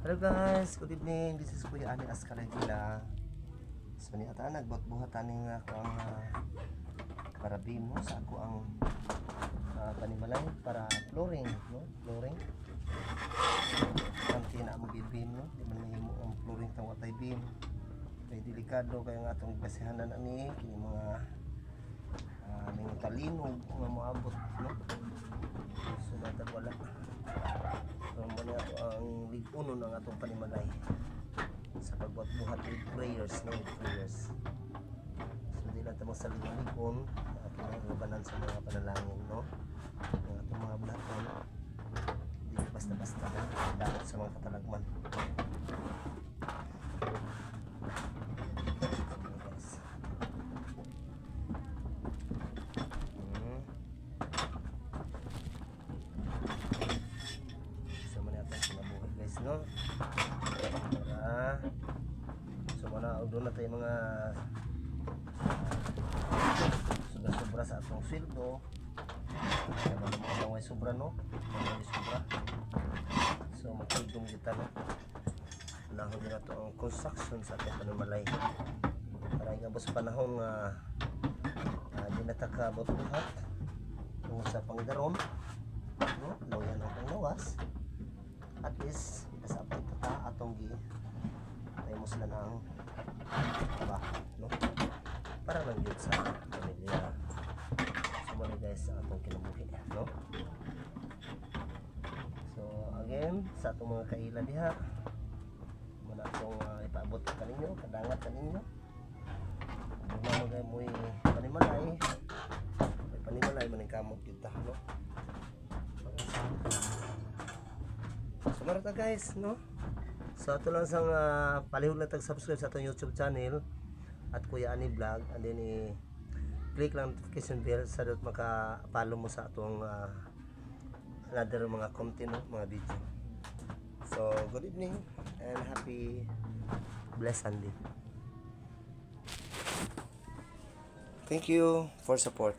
Hello guys, good evening. This is Kuya Ani Ascaragila. So ni ata nagbuhat-buhatan ning ako ang karabim mo sa ako ang panimalay para flooring, no? Flooring. Ang tina mo bibim, no? Di man mahimo ang flooring tang watay beam. Kay delikado kay nga atong basihanan ani kini mga ning talinog nga moabot, no? So natag wala. So muna ako ang ligunon ng atong panimalay sa pagbuhat-buhat with prayers, no? With prayers. So di lang tamo sa ligon ato ang labanan sa mga panalangin, no? Ang atong mga bulaton di basta-basta na dapat sa mga katalagman. No? Para so muna doon na tayo mga sobra-sobra sa atong sweldo kaya mga may sobra, no? May sobra, so magtugtong kita, no? Panahon din na ito ang construction sa ating panimalay para nga sa panahon di natakabot-buhat kung sa pangdaron, no? Lawayan ang panglawas at least sa pagtata atong gi tayo mo sila ng trabaho, no? Para lang yun sa pamilya. So muna guys sa atong kinabuhi, no? So again sa atong mga kaila diha muna atong ipaabot kaninyo, kadangat kaninyo kung mamagay mo'y panimalay may panimalay maningkamot kita, no? So marita guys, no? So ito lang sang palihog na tag-subscribe sa atong YouTube channel at Kuya Ani Vlog, and then click lang notification bell sa dot maka-follow mo sa atong another mga content, no? Mga video. So good evening and happy blessed Sunday. Thank you for support.